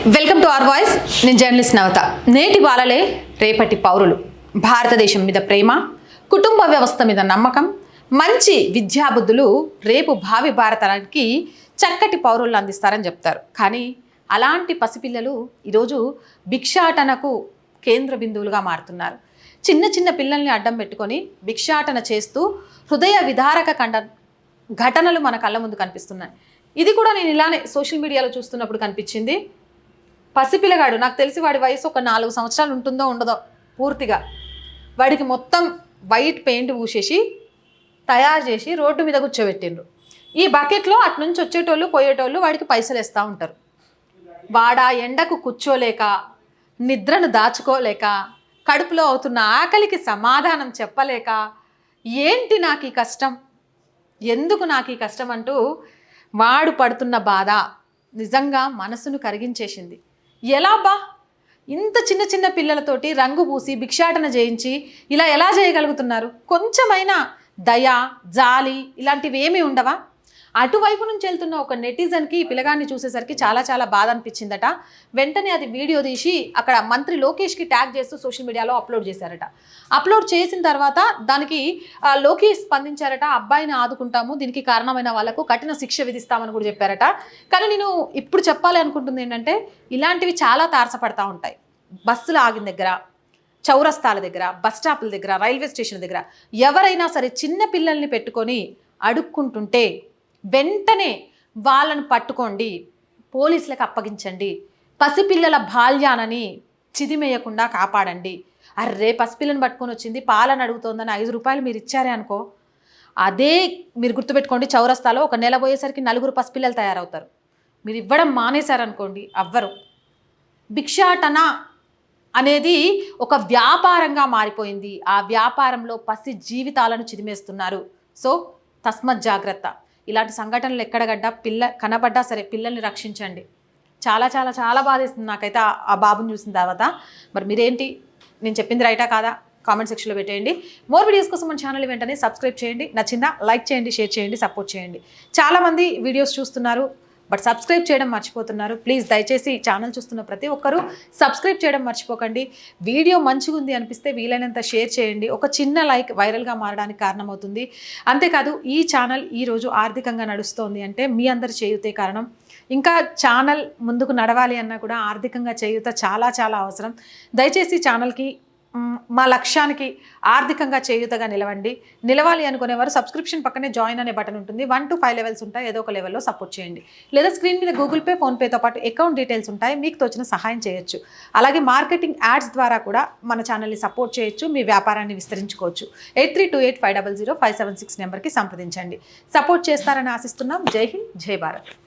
Welcome to our voice. నేను journalist నవత. నేటి బాలలే రేపటి పౌరులు. భారతదేశం మీద ప్రేమ, కుటుంబ వ్యవస్థ మీద నమ్మకం, మంచి విద్యాబుద్ధులు రేపు భావి భారతానికి చక్కటి పౌరులను అందిస్తారని చెప్తారు. కానీ అలాంటి పసిపిల్లలు ఈరోజు భిక్షాటనకు కేంద్ర బిందువులుగా మారుతున్నారు. చిన్న చిన్న పిల్లల్ని అడ్డం పెట్టుకొని భిక్షాటన చేస్తూ హృదయ విదారక ఘటనలు మన కళ్ళ ముందు కనిపిస్తున్నాయి. ఇది కూడా నేను ఇలానే సోషల్ మీడియాలో చూస్తున్నప్పుడు కనిపించింది. పసిపిల్లగాడు, నాకు తెలిసి వాడి వయసు ఒక 4 సంవత్సరాలు ఉంటుందో ఉండదో పూర్తిగా. వాడికి మొత్తం వైట్ పెయింట్ పూసేసి తయారు చేసి రోడ్డు మీద కూర్చోబెట్టిండ్రు. ఈ బకెట్లో అటు నుంచి వచ్చేటోళ్ళు పోయేటోళ్ళు వాడికి పైసలు వేస్తూ ఉంటారు. వాడా ఎండకు కూర్చోలేక, నిద్రను దాచుకోలేక, కడుపులో అవుతున్న ఆకలికి సమాధానం చెప్పలేక, ఏంటి నాకు ఈ కష్టం, ఎందుకు నాకు ఈ కష్టం అంటూ వాడు పడుతున్న బాధ నిజంగా మనసును కరిగించేసింది. ఎలా బా, ఇంత చిన్న చిన్న పిల్లలతోటి రంగు పూసి భిక్షాటన చేయించి ఇలా ఎలా చేయగలుగుతున్నారు? కొంచెమైనా దయ, జాలి ఇలాంటివి ఏమీ ఉండవా? అటువైపు నుంచి వెళ్తున్న ఒక నెటిజన్కి ఈ పిల్లగాన్ని చూసేసరికి చాలా చాలా బాధ అనిపించిందట. వెంటనే అది వీడియో తీసి అక్కడ మంత్రి లోకేష్కి ట్యాగ్ చేస్తూ సోషల్ మీడియాలో అప్లోడ్ చేశారట. అప్లోడ్ చేసిన తర్వాత దానికి లోకేష్ స్పందించారట. అబ్బాయిని ఆదుకుంటాము, దీనికి కారణమైన వాళ్ళకు కఠిన శిక్ష విధిస్తామని కూడా చెప్పారట. కానీ నేను ఇప్పుడు చెప్పాలి అనుకుంటుంది ఏంటంటే, ఇలాంటివి చాలా తారసపడతా ఉంటాయి. బస్సులు ఆగిన దగ్గర, చౌరస్తాల దగ్గర, బస్ స్టాపుల దగ్గర, రైల్వే స్టేషన్ దగ్గర ఎవరైనా సరే చిన్న పిల్లల్ని పెట్టుకొని అడుక్కుంటుంటే వెంటనే వాళ్ళను పట్టుకోండి, పోలీసులకు అప్పగించండి, పసిపిల్లల బాల్యానని చిదిమేయకుండా కాపాడండి. అర్రే, పసిపిల్లని పట్టుకొని వచ్చింది పాలను అడుగుతోందని 5 రూపాయలు మీరు ఇచ్చారే అనుకో, అదే మీరు గుర్తుపెట్టుకోండి, చౌరస్తాలో ఒక నెల పోయేసరికి 4 పసిపిల్లలు తయారవుతారు. మీరు ఇవ్వడం మానేశారనుకోండి, అవ్వరు. భిక్షాటన అనేది ఒక వ్యాపారంగా మారిపోయింది. ఆ వ్యాపారంలో పసి జీవితాలను చిదిమేస్తున్నారు. సో తస్మత్ జాగ్రత్త. ఇలాంటి సంఘటనలు ఎక్కడగడ్డా కనబడ్డా సరే పిల్లల్ని రక్షించండి. చాలా చాలా చాలా బాధేస్తుంది నాకైతే ఆ బాబుని చూసిన తర్వాత. మరి మీరేంటి, నేను చెప్పింది రైటా కాదా కామెంట్ సెక్షన్లో పెట్టేయండి. మోర్ వీడియోస్ కోసం మన ఛానల్ వెంటనే సబ్స్క్రైబ్ చేయండి. నచ్చిందా లైక్ చేయండి, షేర్ చేయండి, సపోర్ట్ చేయండి. చాలామంది వీడియోస్ చూస్తున్నారు బట్ సబ్స్క్రైబ్ చేయడం మర్చిపోతున్నారు. ప్లీజ్ దయచేసి ఛానల్ చూస్తున్న ప్రతి ఒక్కరూ సబ్స్క్రైబ్ చేయడం మర్చిపోకండి. వీడియో మంచిగా ఉంది అనిపిస్తే వీలైనంత షేర్ చేయండి. ఒక చిన్న లైక్ వైరల్గా మారడానికి కారణమవుతుంది. అంతేకాదు, ఈ ఛానల్ ఈరోజు ఆర్థికంగా నడుస్తోంది అంటే మీ అందరి చేయూతే కారణం. ఇంకా ఛానల్ ముందుకు నడవాలి అన్నా కూడా ఆర్థికంగా చేయూత చాలా చాలా అవసరం. దయచేసి ఛానల్కి, మా లక్ష్యానికి ఆర్థికంగా చేయూతగా నిలవాలి అనుకునేవారు సబ్స్క్రిప్షన్ పక్కనే జాయిన్ అనే బటన్ ఉంటుంది. 1 to 5 లెవెల్స్ ఉంటాయి. ఏదో ఒక లెవెల్లో సపోర్ట్ చేయండి. లేదా స్క్రీన్ మీద గూగుల్ పే, ఫోన్పేతో పాటు అకౌంట్ డీటెయిల్స్ ఉంటాయి. మీకు తోచిన సహాయం చేయొచ్చు. అలాగే మార్కెటింగ్ యాడ్స్ ద్వారా కూడా మన ఛానల్ని సపోర్ట్ చేయొచ్చు, మీ వ్యాపారాన్ని విస్తరించుకోవచ్చు. 8328500576 నెంబర్కి సంప్రదించండి. సపోర్ట్ చేస్తారని ఆశిస్తున్నాం. జై హింద్, జై భారత్.